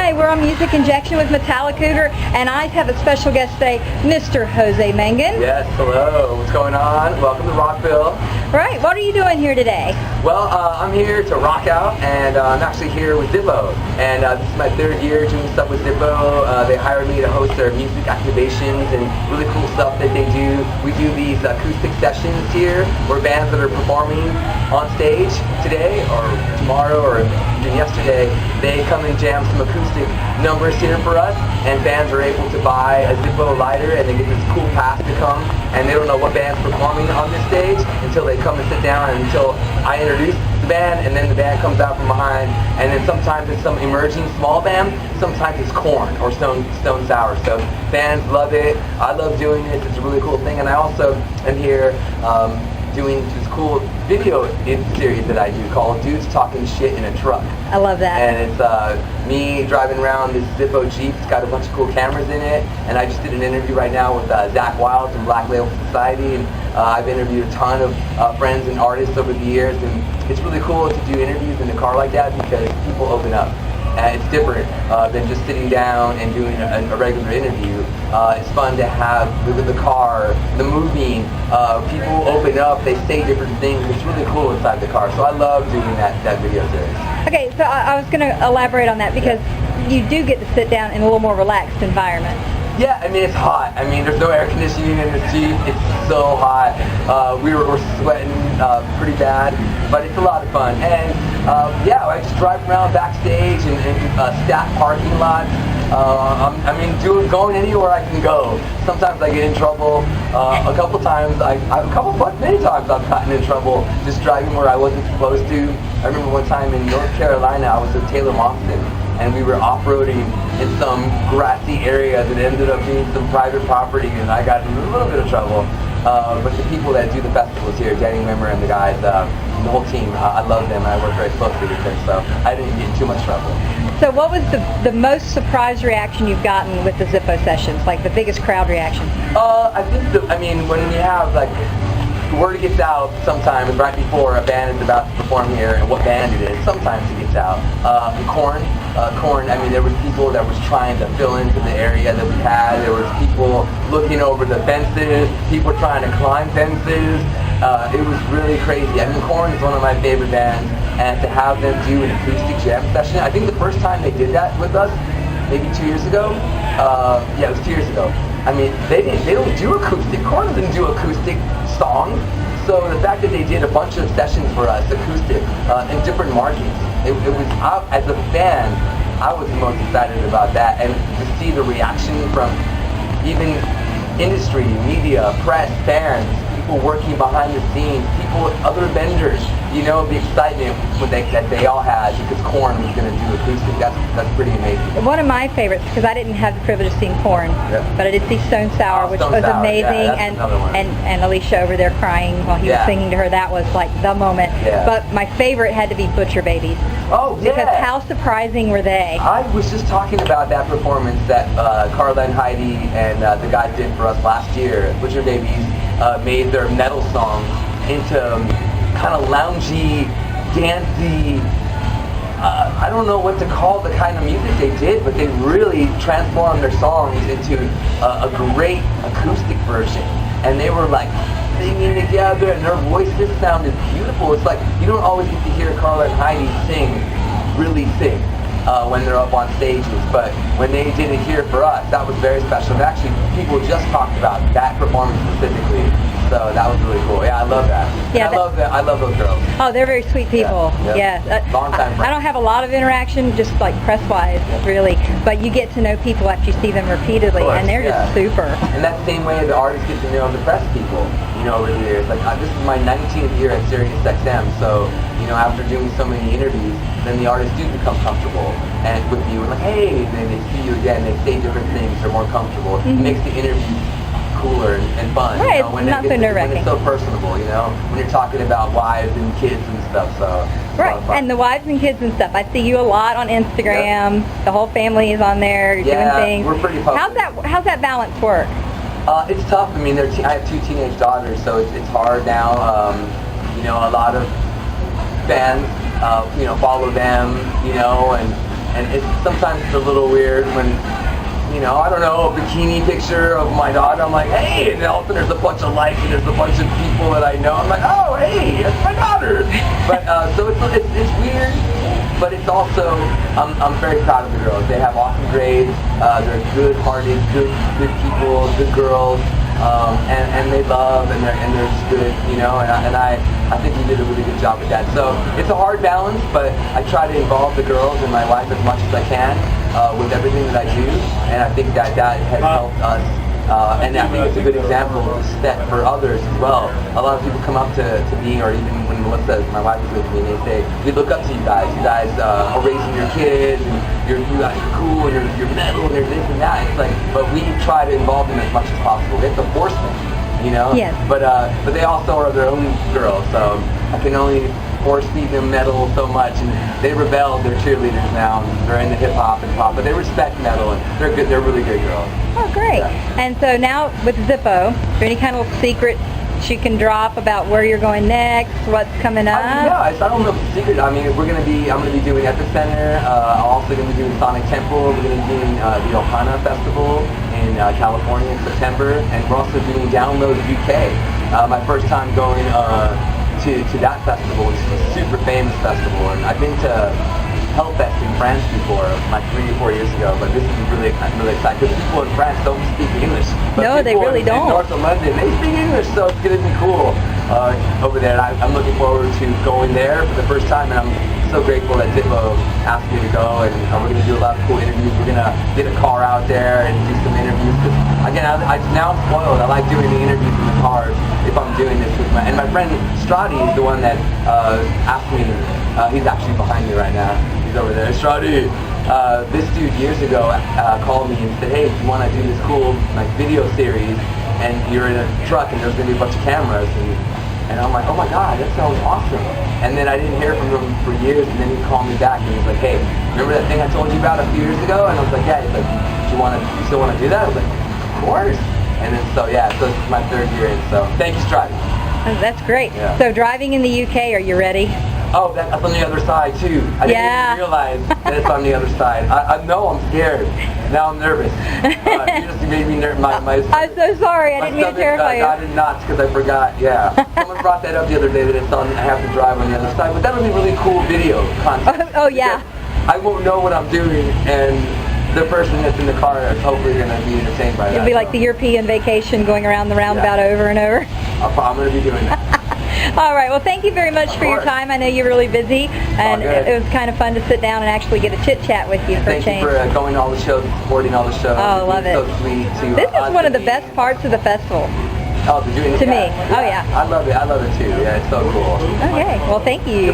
Hi, we're on Music Injection with Metallicougar, and I have a special guest today, Mr. Jose Mangin. Yes, hello. What's going on? Welcome to Rockville. Right, what are you doing here today? Well, I'm here to rock out, and I'm actually here with Zippo. And this is my third year doing stuff with Zippo. They hired me to host their music activations and really cool stuff that they do. We do these acoustic sessions here, where bands that are performing on stage today, or tomorrow, or even yesterday, they come and jam some acoustic numbers here for us, and bands are able to buy a Zippo lighter, and they get this cool pass to come, and they don't know what band's performing on this stage until they come and sit down, and until I introduce the band, and then the band comes out from behind, and then sometimes it's some emerging small band, sometimes it's Korn or Stone Sour. So fans love it. I love doing it. It's a really cool thing, and I also am here doing this cool video series that I do called Dudes Talking Shit in a Truck. I love that. And it's me driving around this Zippo Jeep. It's got a bunch of cool cameras in it. And I just did an interview right now with Zach Wild from Black Label Society. And I've interviewed a ton of friends and artists over the years. And it's really cool to do interviews in a car like that because people open up. It's different than just sitting down and doing a regular interview. It's fun to have the car, the moving, people open up, they say different things. It's really cool inside the car. So I love doing that video series. Okay, so I was going to elaborate on that because you do get to sit down in a little more relaxed environment. Yeah, I mean, it's hot. I mean, there's no air conditioning in the Jeep. It's so hot. We're sweating pretty bad, but it's a lot of fun. And yeah, I just drive around Backstage and staff parking lots. I mean, going anywhere I can go. Sometimes I get in trouble. A couple times, many times I've gotten in trouble just driving where I wasn't supposed to. I remember one time in North Carolina, I was with Taylor Momsen, and we were off-roading in some grassy area that ended up being some private property, and I got in a little bit of trouble. But the people that do the festivals here, Danny Wimmer and the guys, the whole team, I love them, and I work very closely with them, so I didn't get in too much trouble. So what was the most surprise reaction you've gotten with the Zippo Sessions, like the biggest crowd reaction? I think, when you have, like, the word gets out sometimes right before a band is about to perform here and what band it is. Sometimes it gets out. Korn, I mean, there was people that was trying to fill into the area that we had. There was people looking over the fences, people trying to climb fences. It was really crazy. I mean, Korn is one of my favorite bands, and to have them do an acoustic jam session, I think the first time they did that with us, maybe 2 years ago. Yeah, it was 2 years ago. I mean, they don't do acoustic. Korn doesn't do acoustic songs. So the fact that they did a bunch of sessions for us, acoustic, in different markets, it was, as a fan, I was the most excited about that. And to see the reaction from even industry, media, press, fans, people working behind the scenes, people, other vendors, you know, the excitement that they all had because Korn was going to do acoustic. That's pretty amazing. One of my favorites, because I didn't have the privilege of seeing Korn, but I did see Stone Sour, which Stone was Sour, amazing, yeah, and Alicia over there crying while he was singing to her. That was like the moment. Yeah. But my favorite had to be Butcher Babies. Oh, yeah. Because how surprising were they? I was just talking about that performance that Carla and Heidi and the guys did for us last year. Butcher Babies made their metal song into kind of loungy, dancey, I don't know what to call the kind of music they did, but they really transformed their songs into a great acoustic version. And they were like singing together, and their voices sounded beautiful. It's like you don't always get to hear Carla and Heidi really sing when they're up on stages, but when they did it here for us, that was very special. And actually, people just talked about that performance specifically. So that was really cool. Yeah, I love that. Yeah, I love those girls. Oh, they're very sweet people. Yeah. Long time friends. I don't have a lot of interaction, just like press-wise, really. But you get to know people after you see them repeatedly, and they're just super. And that same way the artists get to know the press people, you know, over the years. Like this is my 19th year at Sirius XM, so you know, after doing so many interviews, then the artists do become comfortable and with you, and like, hey, then they see you again, they say different things, they're more comfortable. It makes the interview cooler and fun. Right, you know, when not so nerve-wracking. When it's so personable, you know, when you're talking about wives and kids and stuff. So right, and the wives and kids and stuff. I see you a lot on Instagram. The whole family is on there doing things. We're pretty public. How's that balance work? It's tough. I mean, I have 2 teenage daughters, so it's hard now. You know, a lot of fans, you know, follow them, you know, and and sometimes it's a little weird when, you know, I don't know, a bikini picture of my daughter, I'm like, hey, and all of a sudden there's a bunch of likes and there's a bunch of people that I know. I'm like, oh, hey, that's my daughter. But so it's weird, but it's also, I'm very proud of the girls. They have awesome grades. They're good-hearted, good people, good girls. And they love and they're just good, you know, and I think we did a really good job with that. So it's a hard balance, but I try to involve the girls and my wife as much as I can with everything that I do, and I think that has helped us. And I think it's a good example to set for others as well. A lot of people come up to me, or even when Melissa, my wife, is with me, and they say, we look up to you guys. You guys are raising your kids, and you guys are cool, and you're metal, and you're this and that. It's like, but we try to involve them as much as possible. We have to force them, you know? Yes. But they also are their own girls, so I can only force feed them metal so much, and they rebelled. They're cheerleaders now, and they're into hip hop and pop, but they respect metal, and they're good. They're really good girls. Oh, great. Yeah. And so now with Zippo, is there any kind of secret you can drop about where you're going next, what's coming up? I don't know if it's a secret. I mean, I'm going to be doing Epicenter. I'm also going to be doing Sonic Temple. We're going to be doing the Ohana Festival in California in September, and we're also doing Download UK. My first time going to that festival, which is a super famous festival, and I've been to Hellfest in France before, like 3 or 4 years ago, but this is I'm really excited because people in France don't speak English. But no, they really don't. In north of London, they speak English, so it's going to be cool over there. And I'm looking forward to going there for the first time, and I'm so grateful that Zippo asked me to go, and we're going to do a lot of cool interviews. We're going to get a car out there and do some interviews. Again, now I'm spoiled. I like doing the interviews in the cars if I'm doing this with my friend Strati is the one that asked me. He's actually behind me right now. He's over there. Strati, this dude years ago called me and said, hey, you want to do this cool like video series, and you're in a truck and there's going to be a bunch of cameras, and I'm like, oh my god, that sounds awesome. And then I didn't hear from him for years, and then he called me back and he was like, hey, remember that thing I told you about a few years ago? And I was like, yeah. He's like, you still want to do that? I was like, of course. And then so this is my 3rd year in, so thank you, Strati. Oh, that's great. Yeah. So driving in the UK, are you ready? Oh, that's on the other side too. I didn't even realize that it's on the other side. I know I'm scared. Now I'm nervous. You just made me nervous. I'm so sorry. I didn't mean to terrify you. I did not because I forgot. Yeah. Someone brought that up the other day that it's on. I have to drive on the other side, but that would be really cool video content. Oh yeah. I won't know what I'm doing, and the person that's in the car is hopefully going to be entertained by that. It'll be like the European vacation, going around the roundabout over and over. I'm going to be doing that. All right. Well, thank you very much for your time. I know you're really busy, and it was kind of fun to sit down and actually get a chit-chat with you for a change. Thank you for going to all the shows, supporting all the shows. Oh, I love it. So sweet. This is one of the best parts of the festival. Oh, to me. Oh, yeah. I love it. I love it too. Yeah, it's so cool. Okay. Well, thank you.